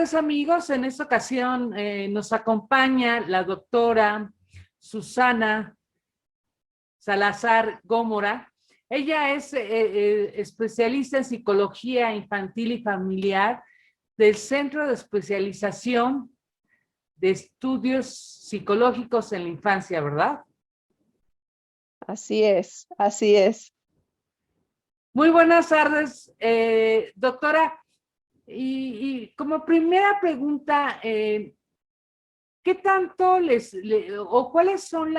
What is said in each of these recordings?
tardes, amigos. En esta ocasión nos acompaña la doctora Susana Salazar Gómora. Ella es especialista en psicología infantil y familiar del Centro de Especialización de Estudios Psicológicos en la Infancia, ¿verdad? Así es, así es. Muy buenas tardes, doctora. Y como primera pregunta, ¿qué tanto o cuáles son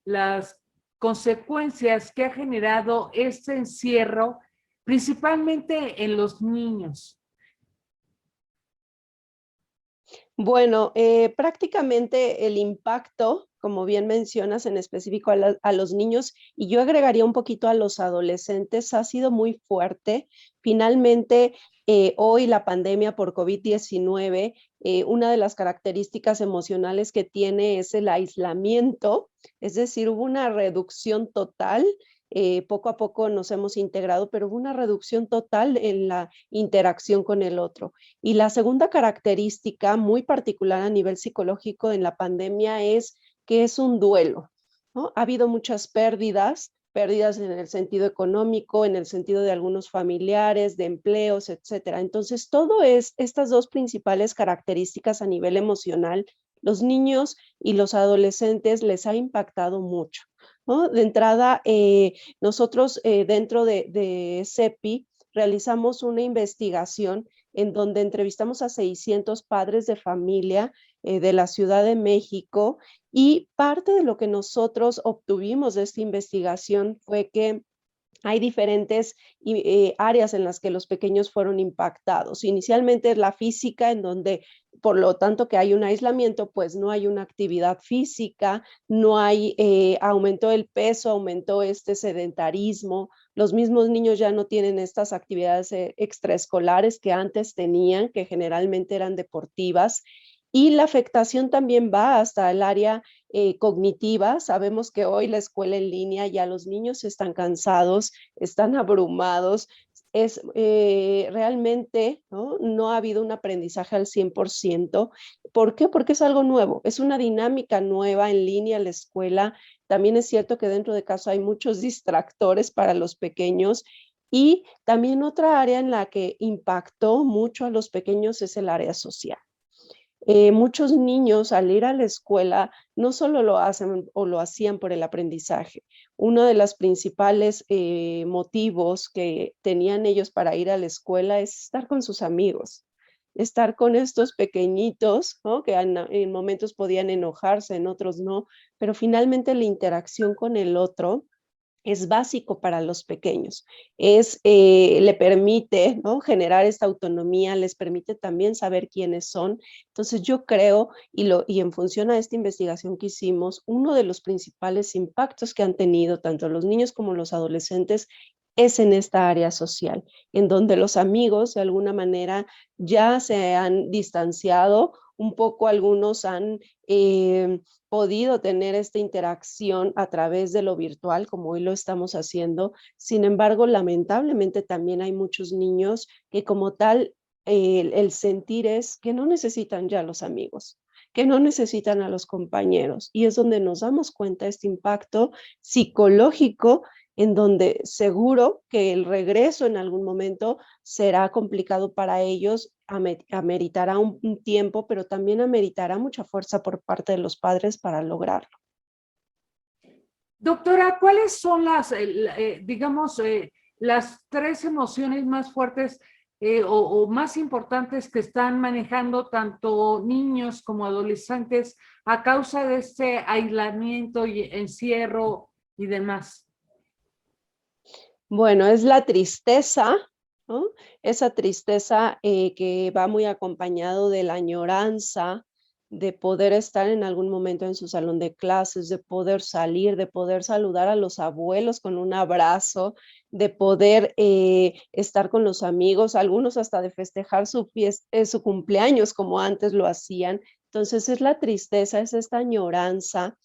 las consecuencias que ha generado este encierro, principalmente en los niños? Bueno, prácticamente el impacto, como bien mencionas, en específico a los niños, y yo agregaría un poquito a los adolescentes, ha sido muy fuerte. Finalmente, hoy la pandemia por COVID-19, una de las características emocionales que tiene es el aislamiento, es decir, hubo una reducción total. Poco a poco nos hemos integrado, pero hubo una reducción total en la interacción con el otro. Y la segunda característica muy particular a nivel psicológico en la pandemia es que es un duelo, ¿no? Ha habido muchas pérdidas, pérdidas en el sentido económico, en el sentido de algunos familiares, de empleos, etcétera. Entonces, todo es estas dos principales características a nivel emocional, los niños y los adolescentes les ha impactado mucho, ¿no? De entrada, nosotros dentro de CEPI realizamos una investigación en donde entrevistamos a 600 padres de familia de la Ciudad de México, y parte de lo que nosotros obtuvimos de esta investigación fue que hay diferentes áreas en las que los pequeños fueron impactados. Inicialmente es la física, en donde por lo tanto que hay un aislamiento, pues no hay una actividad física, no hay, aumentó el peso, aumentó este sedentarismo, los mismos niños ya no tienen estas actividades extraescolares que antes tenían, que generalmente eran deportivas, y la afectación también va hasta el área cognitiva. Sabemos que hoy la escuela en línea, ya los niños están cansados, están abrumados, es realmente, ¿no? No ha habido un aprendizaje al 100%. ¿Por qué? Porque es algo nuevo, es una dinámica nueva en línea la escuela. También es cierto que dentro de casa hay muchos distractores para los pequeños, y también otra área en la que impactó mucho a los pequeños es el área social. Muchos niños al ir a la escuela no solo lo hacen o lo hacían por el aprendizaje. Uno de los principales motivos que tenían ellos para ir a la escuela es estar con sus amigos, estar con estos pequeñitos, ¿no? Que en momentos podían enojarse, en otros no, pero finalmente la interacción con el otro es básico para los pequeños. Le permite, ¿no? Generar esta autonomía, les permite también saber quiénes son. Entonces yo creo, y en función a esta investigación que hicimos, uno de los principales impactos que han tenido tanto los niños como los adolescentes es en esta área social, en donde los amigos de alguna manera ya se han distanciado un poco, algunos han podido tener esta interacción a través de lo virtual, como hoy lo estamos haciendo. Sin embargo, lamentablemente también hay muchos niños que como tal, el sentir es que no necesitan ya los amigos, que no necesitan a los compañeros, y es donde nos damos cuenta de este impacto psicológico, en donde seguro que el regreso en algún momento será complicado para ellos, ameritará un tiempo, pero también ameritará mucha fuerza por parte de los padres para lograrlo. Doctora, ¿cuáles son digamos, las tres emociones más fuertes o más importantes que están manejando tanto niños como adolescentes a causa de este aislamiento y encierro y demás? Bueno, es la tristeza, ¿no? Esa tristeza que va muy acompañado de la añoranza de poder estar en algún momento en su salón de clases, de poder salir, de poder saludar a los abuelos con un abrazo, de poder estar con los amigos, algunos hasta de festejar su cumpleaños como antes lo hacían. Entonces es la tristeza, es esta añoranza.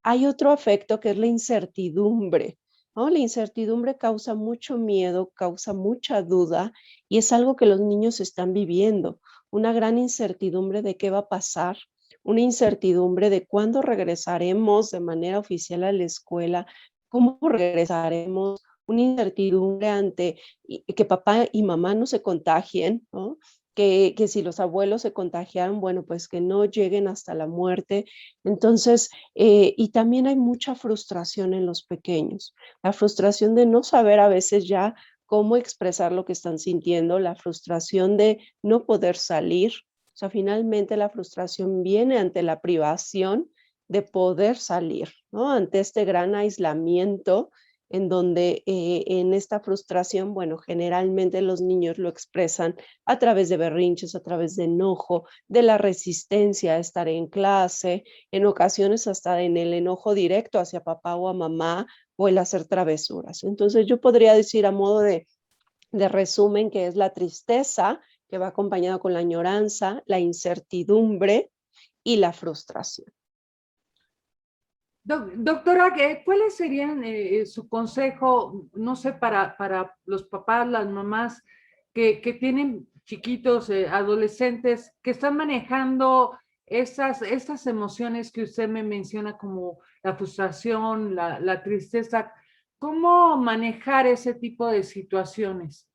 Hay otro afecto que es la incertidumbre, ¿no? La incertidumbre causa mucho miedo, causa mucha duda, y es algo que los niños están viviendo. una gran incertidumbre de qué va a pasar, una incertidumbre de cuándo regresaremos de manera oficial a la escuela, cómo regresaremos, una incertidumbre ante que papá y mamá no se contagien, ¿no? Que si los abuelos se contagiaron, bueno, pues que no lleguen hasta la muerte. Entonces, y también hay mucha frustración en los pequeños, la frustración de no saber a veces ya cómo expresar lo que están sintiendo, la frustración de no poder salir. O sea, finalmente la frustración viene ante la privación de poder salir, ¿no? Ante este gran aislamiento en donde en esta frustración, bueno, generalmente los niños lo expresan a través de berrinches, a través de enojo, de la resistencia a estar en clase, en ocasiones hasta en el enojo directo hacia papá o a mamá o el hacer travesuras. Entonces yo podría decir a modo de resumen que es la tristeza que va acompañada con la añoranza, la incertidumbre y la frustración. Doctora, ¿cuáles serían su consejo, no sé, para los papás, las mamás que tienen chiquitos, adolescentes, que están manejando esas emociones que usted me menciona como la frustración, la tristeza? ¿Cómo manejar ese tipo de situaciones?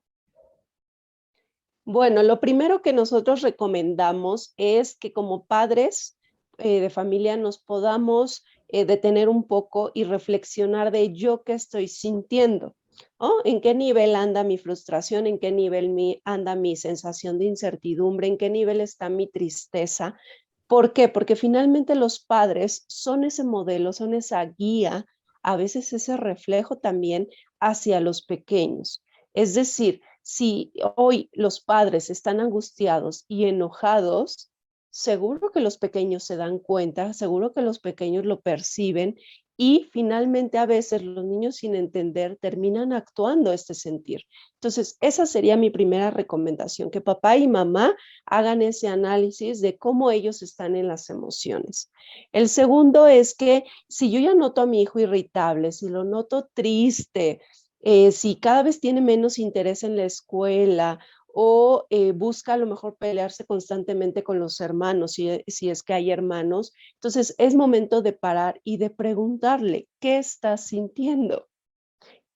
Bueno, lo primero que nosotros recomendamos es que como padres de familia nos podamos detener un poco y reflexionar de yo qué estoy sintiendo, ¿no? ¿En qué nivel anda mi frustración? ¿En qué nivel anda mi sensación de incertidumbre? ¿En qué nivel está mi tristeza? ¿Por qué? Porque finalmente los padres son ese modelo, son esa guía, a veces ese reflejo también hacia los pequeños. Es decir, si hoy los padres están angustiados y enojados, seguro que los pequeños se dan cuenta, seguro que los pequeños lo perciben y finalmente a veces los niños sin entender terminan actuando este sentir. Entonces, esa sería mi primera recomendación, que papá y mamá hagan ese análisis de cómo ellos están en las emociones. El segundo es que si yo ya noto a mi hijo irritable, si lo noto triste, si cada vez tiene menos interés en la escuela o busca a lo mejor pelearse constantemente con los hermanos, si es que hay hermanos, entonces es momento de parar y de preguntarle, ¿qué estás sintiendo?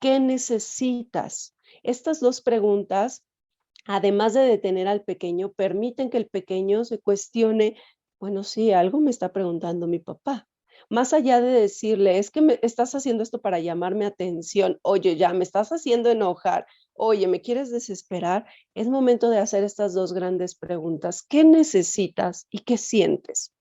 ¿Qué necesitas? Estas dos preguntas, además de detener al pequeño, permiten que el pequeño se cuestione, bueno, sí, algo me está preguntando mi papá. Más allá de decirle, es que me estás haciendo esto para llamarme atención, oye, ya me estás haciendo enojar, oye, me quieres desesperar, es momento de hacer estas dos grandes preguntas. ¿Qué necesitas y qué sientes?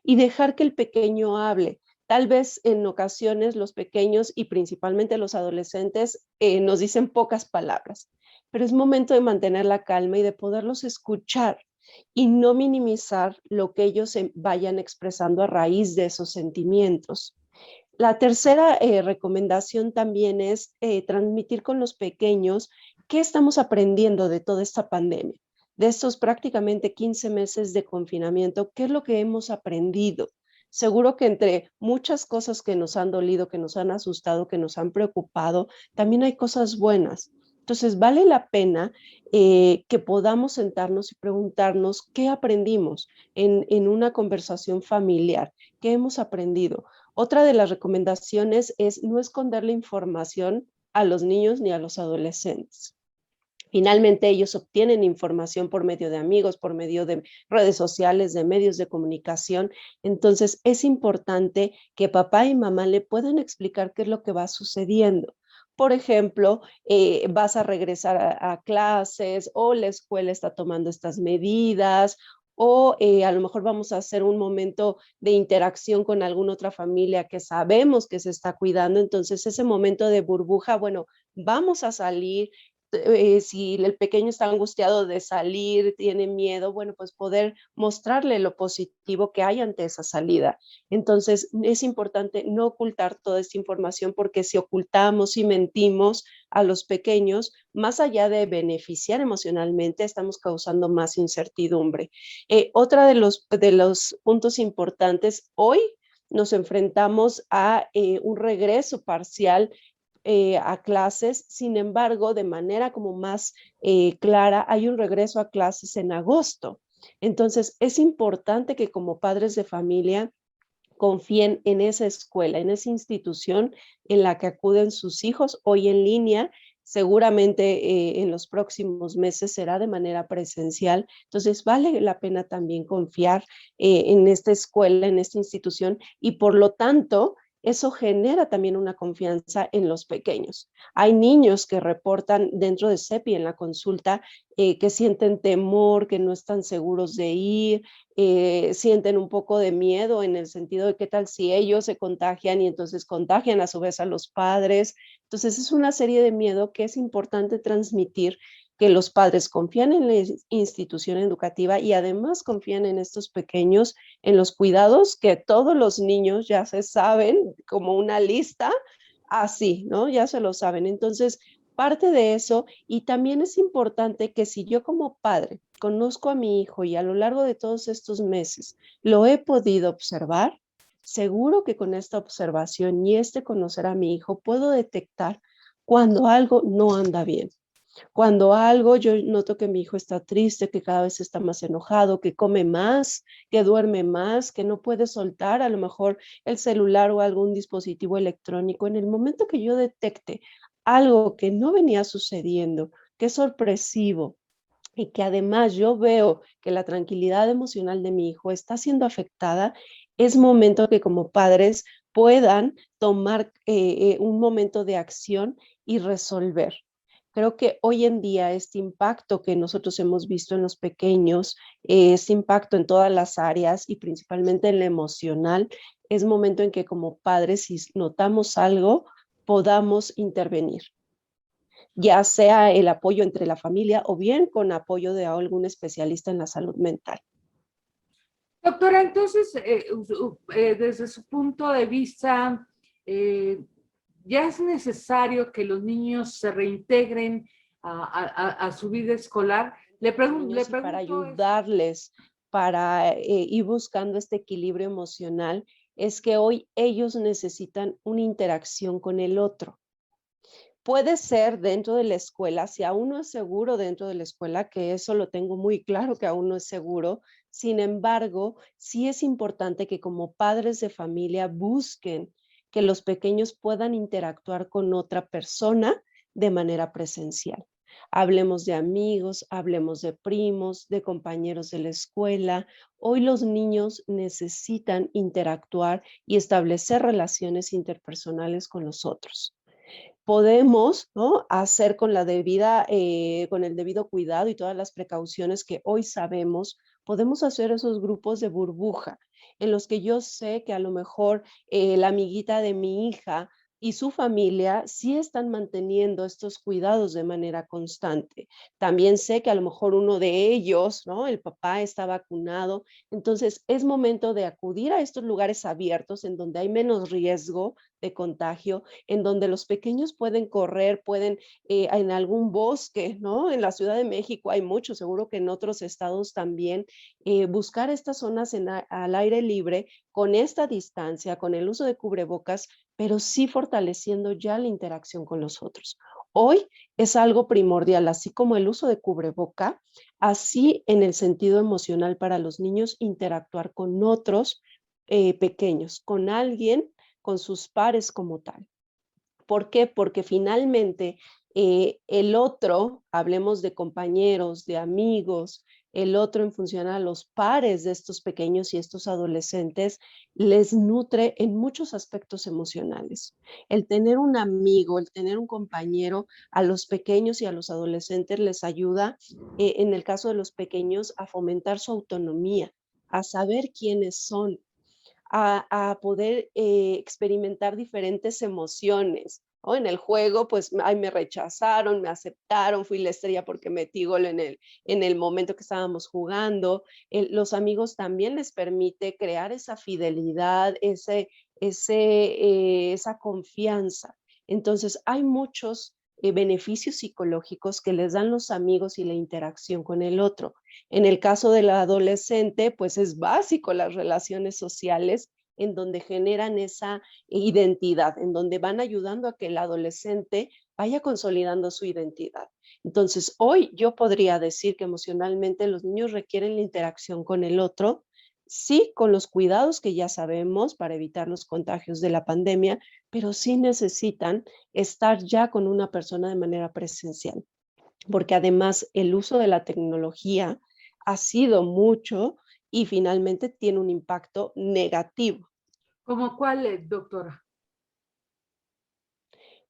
Y dejar que el pequeño hable. Tal vez en ocasiones los pequeños y principalmente los adolescentes nos dicen pocas palabras, pero es momento de mantener la calma y de poderlos escuchar y no minimizar lo que ellos vayan expresando a raíz de esos sentimientos. La tercera recomendación también es transmitir con los pequeños qué estamos aprendiendo de toda esta pandemia, de estos prácticamente 15 meses de confinamiento, qué es lo que hemos aprendido. Seguro que entre muchas cosas que nos han dolido, que nos han asustado, que nos han preocupado, también hay cosas buenas. Entonces, vale la pena que podamos sentarnos y preguntarnos qué aprendimos en una conversación familiar, qué hemos aprendido. Otra de las recomendaciones es no esconder la información a los niños ni a los adolescentes. Finalmente, ellos obtienen información por medio de amigos, por medio de redes sociales, de medios de comunicación. Entonces, es importante que papá y mamá le puedan explicar qué es lo que va sucediendo. Por ejemplo, vas a regresar a clases o la escuela está tomando estas medidas o a lo mejor vamos a hacer un momento de interacción con alguna otra familia que sabemos que se está cuidando. Entonces, ese momento de burbuja, bueno, vamos a salir, si el pequeño está angustiado de salir, tiene miedo, bueno, pues poder mostrarle lo positivo que hay ante esa salida. Entonces, es importante no ocultar toda esta información porque si ocultamos y mentimos a los pequeños, más allá de beneficiar emocionalmente, estamos causando más incertidumbre. Otra de los puntos importantes, hoy nos enfrentamos a un regreso parcial a clases. Sin embargo, de manera como más clara, hay un regreso a clases en agosto. Entonces, es importante que como padres de familia confíen en esa escuela, en esa institución en la que acuden sus hijos hoy en línea. Seguramente en los próximos meses será de manera presencial. Entonces, vale la pena también confiar en esta escuela, en esta institución, y por lo tanto, eso genera también una confianza en los pequeños. Hay niños que reportan dentro de CEPI en la consulta que sienten temor, que no están seguros de ir, sienten un poco de miedo en el sentido de qué tal si ellos se contagian y entonces contagian a su vez a los padres. Entonces es una serie de miedo que es importante transmitir, que los padres confían en la institución educativa y además confían en estos pequeños, en los cuidados que todos los niños ya se saben como una lista, así, ¿no? Ya se lo saben. Entonces, parte de eso, y también es importante que si yo como padre conozco a mi hijo y a lo largo de todos estos meses lo he podido observar, seguro que con esta observación y este conocer a mi hijo puedo detectar cuando algo no anda bien. Cuando algo yo noto que mi hijo está triste, que cada vez está más enojado, que come más, que duerme más, que no puede soltar a lo mejor el celular o algún dispositivo electrónico, en el momento que yo detecte algo que no venía sucediendo, que es sorpresivo y que además yo veo que la tranquilidad emocional de mi hijo está siendo afectada, es momento que como padres puedan tomar un momento de acción y resolver. Creo que hoy en día este impacto que nosotros hemos visto en los pequeños, este impacto en todas las áreas y principalmente en la emocional, es momento en que como padres, si notamos algo, podamos intervenir, ya sea el apoyo entre la familia o bien con apoyo de algún especialista en la salud mental. Doctora, entonces, desde su punto de vista, ¿ya es necesario que los niños se reintegren a su vida escolar? Le Para pregunto esto. ayudarles, para ir buscando este equilibrio emocional, es que hoy ellos necesitan una interacción con el otro. Puede ser dentro de la escuela, si aún no es seguro dentro de la escuela, que eso lo tengo muy claro que aún no es seguro. Sin embargo, sí es importante que como padres de familia busquen que los pequeños puedan interactuar con otra persona de manera presencial. Hablemos de amigos, hablemos de primos, de compañeros de la escuela. Hoy los niños necesitan interactuar y establecer relaciones interpersonales con los otros. Podemos, ¿no?, hacer con la debida, con el debido cuidado y todas las precauciones que hoy sabemos, podemos hacer esos grupos de burbuja en los que yo sé que a lo mejor la amiguita de mi hija y su familia sí están manteniendo estos cuidados de manera constante. También sé que a lo mejor uno de ellos, ¿no?, el papá está vacunado. Entonces es momento de acudir a estos lugares abiertos en donde hay menos riesgo de contagio, en donde los pequeños pueden correr, pueden en algún bosque, ¿no? En la Ciudad de México hay mucho, seguro que en otros estados también, buscar estas zonas al aire libre con esta distancia, con el uso de cubrebocas, pero sí fortaleciendo ya la interacción con los otros. Hoy es algo primordial, así como el uso de cubreboca, así en el sentido emocional para los niños, interactuar con otros pequeños, con alguien, con sus pares como tal. ¿Por qué? Porque finalmente el otro, hablemos de compañeros, de amigos, el otro en función a los pares de estos pequeños y estos adolescentes, les nutre en muchos aspectos emocionales. El tener un amigo, el tener un compañero, a los pequeños y a los adolescentes les ayuda, en el caso de los pequeños, a fomentar su autonomía, a saber quiénes son, a poder experimentar diferentes emociones, ¿no? En el juego, pues, ay, me rechazaron, me aceptaron, fui la estrella porque metí gol en el momento que estábamos jugando. Los amigos también les permite crear esa fidelidad, esa confianza. Entonces, hay muchos beneficios psicológicos que les dan los amigos y la interacción con el otro. En el caso del adolescente, pues es básico las relaciones sociales en donde generan esa identidad, en donde van ayudando a que el adolescente vaya consolidando su identidad. Entonces, hoy yo podría decir que emocionalmente los niños requieren la interacción con el otro, sí, con los cuidados que ya sabemos para evitar los contagios de la pandemia, pero sí necesitan estar ya con una persona de manera presencial, porque además el uso de la tecnología ha sido mucho y finalmente tiene un impacto negativo. ¿Cómo cuál, doctora?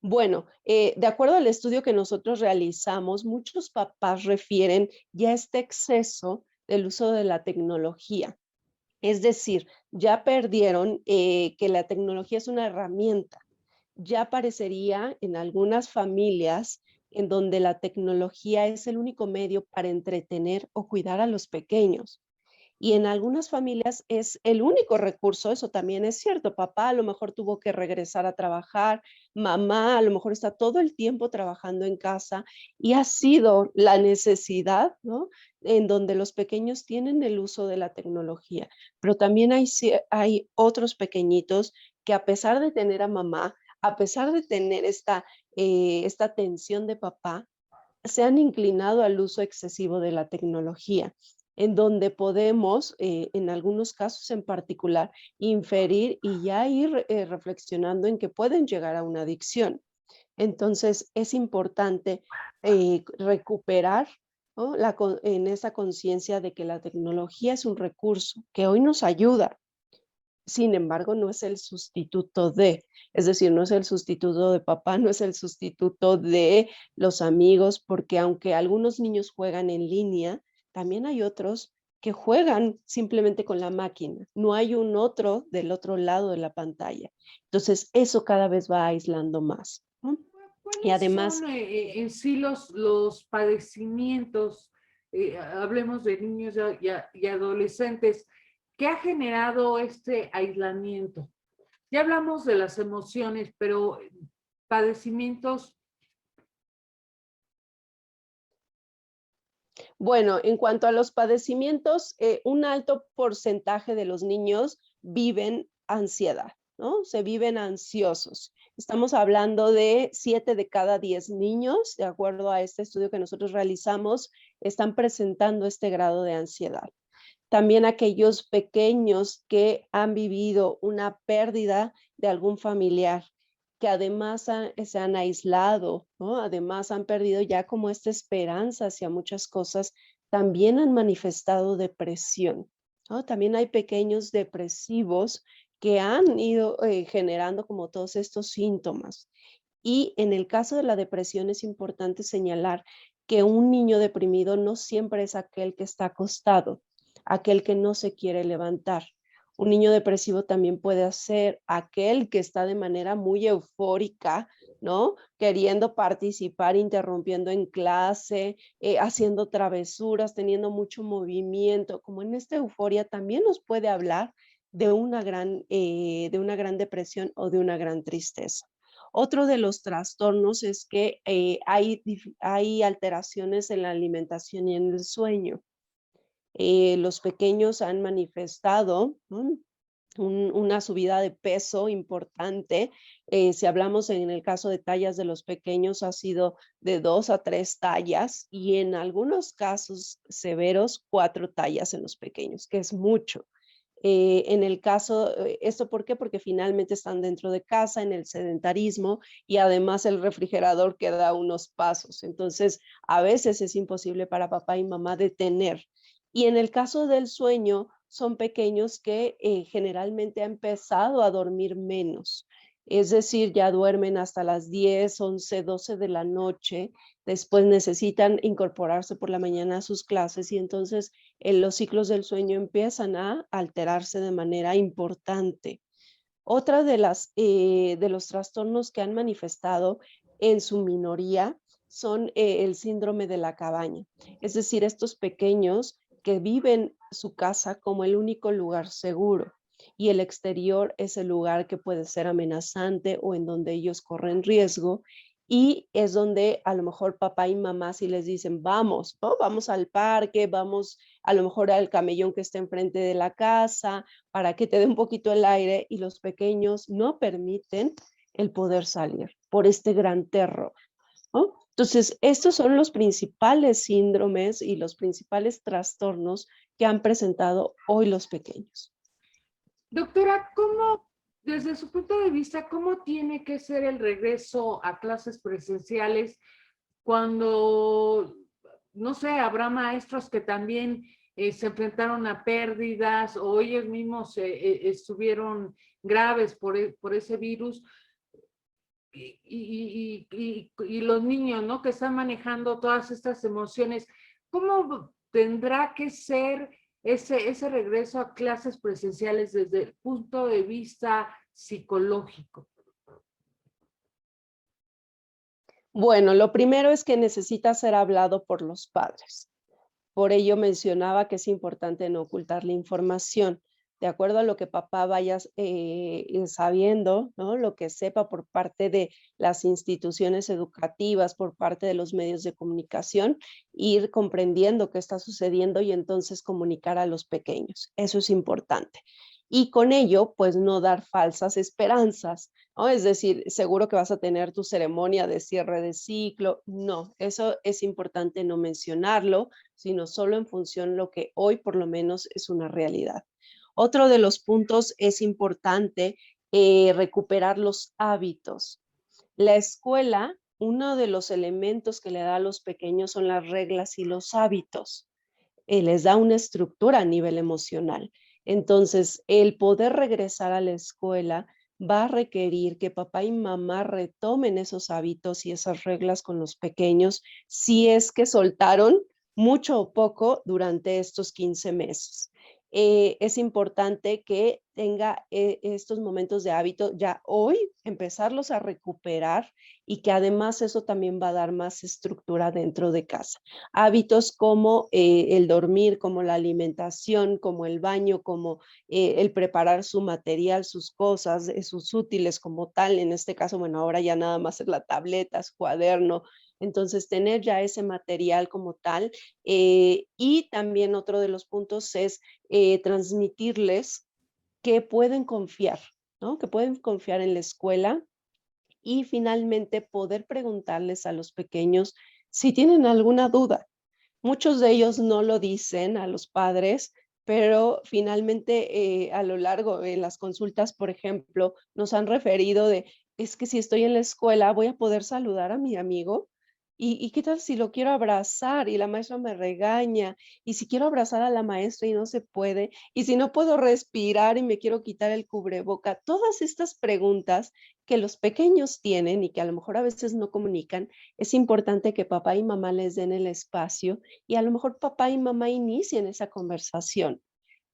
Bueno, de acuerdo al estudio que nosotros realizamos, muchos papás refieren ya este exceso del uso de la tecnología. Es decir, ya perdieron que la tecnología es una herramienta. Ya parecería en algunas familias en donde la tecnología es el único medio para entretener o cuidar a los pequeños. Y en algunas familias es el único recurso, eso también es cierto. Papá a lo mejor tuvo que regresar a trabajar, mamá a lo mejor está todo el tiempo trabajando en casa y ha sido la necesidad, ¿no? En donde los pequeños tienen el uso de la tecnología, pero también hay otros pequeñitos que a pesar de tener a mamá, a pesar de tener esta atención de papá, se han inclinado al uso excesivo de la tecnología, en donde podemos, en algunos casos en particular, inferir y ya ir reflexionando en que pueden llegar a una adicción. Entonces, es importante recuperar, ¿no? En esa conciencia de que la tecnología es un recurso que hoy nos ayuda, sin embargo, no es el sustituto de, es decir, no es el sustituto de papá, no es el sustituto de los amigos, porque aunque algunos niños juegan en línea, también hay otros que juegan simplemente con la máquina. No hay un otro del otro lado de la pantalla. Entonces, eso cada vez va aislando más, ¿no? Y ¿Cuáles además, son en sí los padecimientos, hablemos de niños y adolescentes, que ha generado este aislamiento? Ya hablamos de las emociones, pero padecimientos. bueno, en cuanto a los padecimientos, un alto porcentaje de los niños viven ansiedad, ¿no? Se viven ansiosos. Estamos hablando de 7 de cada 10 niños, de acuerdo a este estudio que nosotros realizamos, están presentando este grado de ansiedad. También aquellos pequeños que han vivido una pérdida de algún familiar, que además se han aislado, ¿no? Además han perdido ya como esta esperanza hacia muchas cosas, también han manifestado depresión, ¿no? También hay pequeños depresivos que han ido generando como todos estos síntomas. Y en el caso de la depresión es importante señalar que un niño deprimido no siempre es aquel que está acostado, aquel que no se quiere levantar. Un niño depresivo también puede ser aquel que está de manera muy eufórica, ¿no? Queriendo participar, interrumpiendo en clase, haciendo travesuras, teniendo mucho movimiento. Como en esta euforia también nos puede hablar de una gran depresión o de una gran tristeza. Otro de los trastornos es que hay alteraciones en la alimentación y en el sueño. Los pequeños han manifestado, ¿no? Una subida de peso importante. Si hablamos en el caso de tallas de los pequeños, ha sido de 2 a 3 tallas y en algunos casos severos, 4 tallas en los pequeños, que es mucho. En el caso, ¿esto por qué? Porque finalmente están dentro de casa, en el sedentarismo y además el refrigerador queda a unos pasos. Entonces, a veces es imposible para papá y mamá detener. Y en el caso del sueño, son pequeños que generalmente han empezado a dormir menos. Es decir, ya duermen hasta las 10, 11, 12 de la noche, después necesitan incorporarse por la mañana a sus clases y entonces los ciclos del sueño empiezan a alterarse de manera importante. Otra de los trastornos que han manifestado en su minoría son el síndrome de la cabaña, es decir, estos pequeños que viven su casa como el único lugar seguro y el exterior es el lugar que puede ser amenazante o en donde ellos corren riesgo Y es donde a lo mejor papá y mamá sí les dicen, vamos, ¿no? Vamos al parque, vamos a lo mejor al camellón que está enfrente de la casa, para que te dé un poquito el aire, y los pequeños no permiten el poder salir por este gran terror, ¿no? Entonces, estos son los principales síndromes y los principales trastornos que han presentado hoy los pequeños. Doctora, ¿cómo, desde su punto de vista, cómo tiene que ser el regreso a clases presenciales cuando, no sé, habrá maestros que también se enfrentaron a pérdidas o ellos mismos estuvieron graves por ese virus? Y los niños, ¿no? Que están manejando todas estas emociones, ¿cómo tendrá que ser ese regreso a clases presenciales desde el punto de vista psicológico? Bueno, lo primero es que necesita ser hablado por los padres. Por ello mencionaba que es importante no ocultar la información, de acuerdo a lo que papá vaya sabiendo, ¿no? Lo que sepa por parte de las instituciones educativas, por parte de los medios de comunicación, ir comprendiendo qué está sucediendo y entonces comunicar a los pequeños. Eso es importante. Y con ello, pues no dar falsas esperanzas, ¿no? Es decir, seguro que vas a tener tu ceremonia de cierre de ciclo. No, eso es importante no mencionarlo, sino solo en función lo que hoy por lo menos es una realidad. Otro de los puntos es importante recuperar los hábitos. La escuela, uno de los elementos que le da a los pequeños son las reglas y los hábitos. Les da una estructura a nivel emocional. Entonces, el poder regresar a la escuela va a requerir que papá y mamá retomen esos hábitos y esas reglas con los pequeños, si es que soltaron mucho o poco durante estos 15 meses. Es importante que tenga estos momentos de hábito ya hoy, empezarlos a recuperar, y que además eso también va a dar más estructura dentro de casa. Hábitos como el dormir, como la alimentación, como el baño, como el preparar su material, sus cosas, sus útiles como tal. En este caso, bueno, ahora ya nada más es la tableta, su cuaderno. Entonces, tener ya ese material como tal. Y también otro de los puntos es transmitirles que pueden confiar, ¿no? Que pueden confiar en la escuela, y finalmente poder preguntarles a los pequeños si tienen alguna duda. Muchos de ellos no lo dicen a los padres, pero finalmente a lo largo de las consultas, por ejemplo, nos han referido de, es que si estoy en la escuela voy a poder saludar a mi amigo. ¿Y qué tal si lo quiero abrazar y la maestra me regaña? Y si quiero abrazar a la maestra y no se puede, y si no puedo respirar y me quiero quitar el cubreboca. Todas estas preguntas que los pequeños tienen y que a lo mejor a veces no comunican, es importante que papá y mamá les den el espacio, y a lo mejor papá y mamá inicien esa conversación.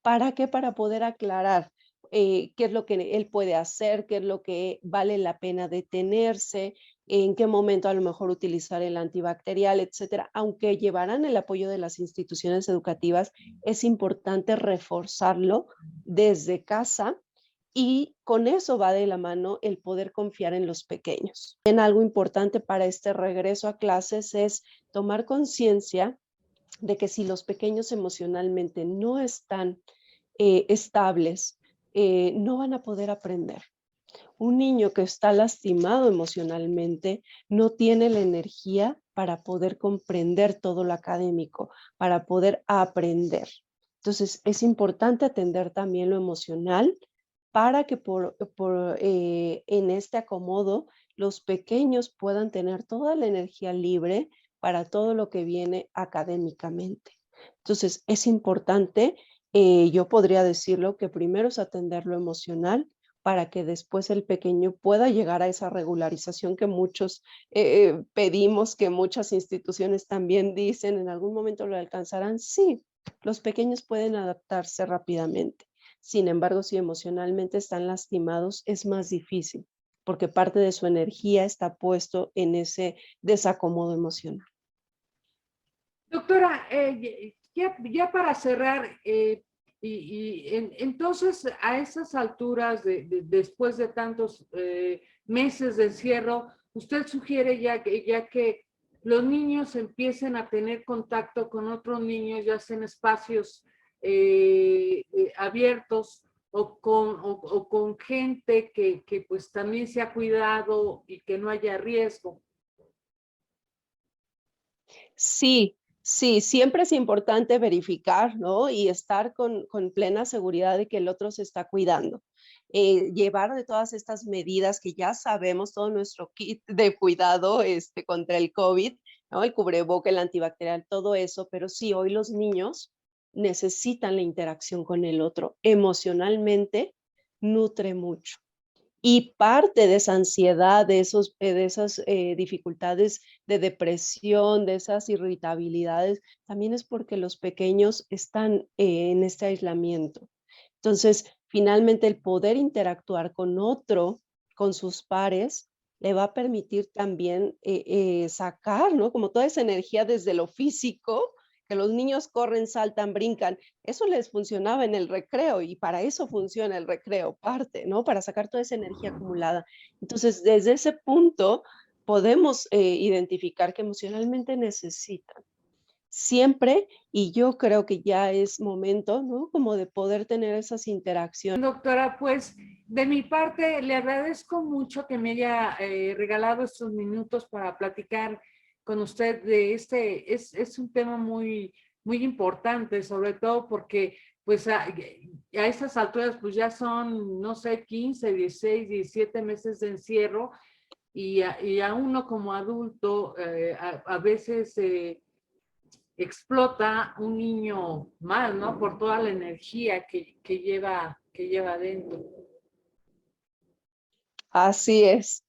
¿Para qué? Para poder aclarar qué es lo que él puede hacer, qué es lo que vale la pena detenerse, en qué momento a lo mejor utilizar el antibacterial, etcétera. Aunque llevarán el apoyo de las instituciones educativas, es importante reforzarlo desde casa, y con eso va de la mano el poder confiar en los pequeños. En algo importante para este regreso a clases es tomar conciencia de que si los pequeños emocionalmente no están estables, no van a poder aprender. Un niño que está lastimado emocionalmente no tiene la energía para poder comprender todo lo académico, para poder aprender. Entonces, es importante atender también lo emocional para que en este acomodo los pequeños puedan tener toda la energía libre para todo lo que viene académicamente. Entonces, es importante, yo podría decirlo, que primero es atender lo emocional para que después el pequeño pueda llegar a esa regularización que muchos pedimos, que muchas instituciones también dicen, ¿en algún momento lo alcanzarán? Sí, los pequeños pueden adaptarse rápidamente. Sin embargo, si emocionalmente están lastimados, es más difícil, porque parte de su energía está puesto en ese desacomodo emocional. Doctora, ya para cerrar, entonces a esas alturas, después de tantos meses de encierro, usted sugiere ya que los niños empiecen a tener contacto con otros niños, ya sea en espacios abiertos o con gente que pues también se ha cuidado y que no haya riesgo. Sí, sí, siempre es importante verificar, ¿no? Y estar con plena seguridad de que el otro se está cuidando. Llevar de todas estas medidas que ya sabemos, todo nuestro kit de cuidado contra el COVID, ¿no? El cubreboca, el antibacterial, todo eso, pero sí, hoy los niños necesitan la interacción con el otro. Emocionalmente nutre mucho. Y parte de esa ansiedad, de esas dificultades de depresión, de esas irritabilidades, también es porque los pequeños están en este aislamiento. Entonces, finalmente, el poder interactuar con otro, con sus pares, le va a permitir también sacar, ¿no? Como toda esa energía desde lo físico, que los niños corren, saltan, brincan. Eso les funcionaba en el recreo y para eso funciona el recreo, parte, ¿no? Para sacar toda esa energía acumulada. Entonces, desde ese punto podemos identificar que emocionalmente necesitan siempre, y yo creo que ya es momento, ¿no? Como de poder tener esas interacciones. Doctora, pues de mi parte le agradezco mucho que me haya regalado estos minutos para platicar con usted de es un tema muy importante, sobre todo porque pues a estas alturas pues ya son, no sé, 15, 16, 17 meses de encierro y a uno como adulto a veces explota un niño mal, ¿no? Por toda la energía que lleva dentro. Así es,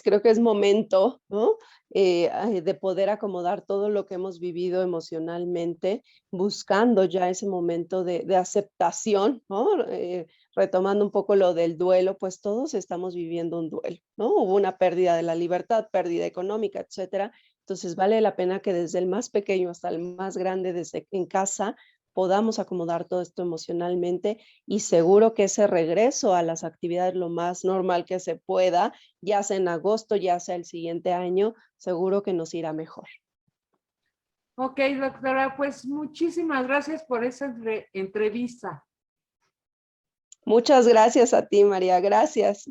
creo que es momento, ¿no? De poder acomodar todo lo que hemos vivido emocionalmente, buscando ya ese momento de aceptación, ¿no? Retomando un poco lo del duelo, pues todos estamos viviendo un duelo, ¿no? Hubo una pérdida de la libertad, pérdida económica, etcétera. Entonces vale la pena que desde el más pequeño hasta el más grande, desde en casa, podamos acomodar todo esto emocionalmente y seguro que ese regreso a las actividades lo más normal que se pueda, ya sea en agosto, ya sea el siguiente año, seguro que nos irá mejor. Ok, doctora, pues muchísimas gracias por esa entrevista. Muchas gracias a ti, María. Gracias.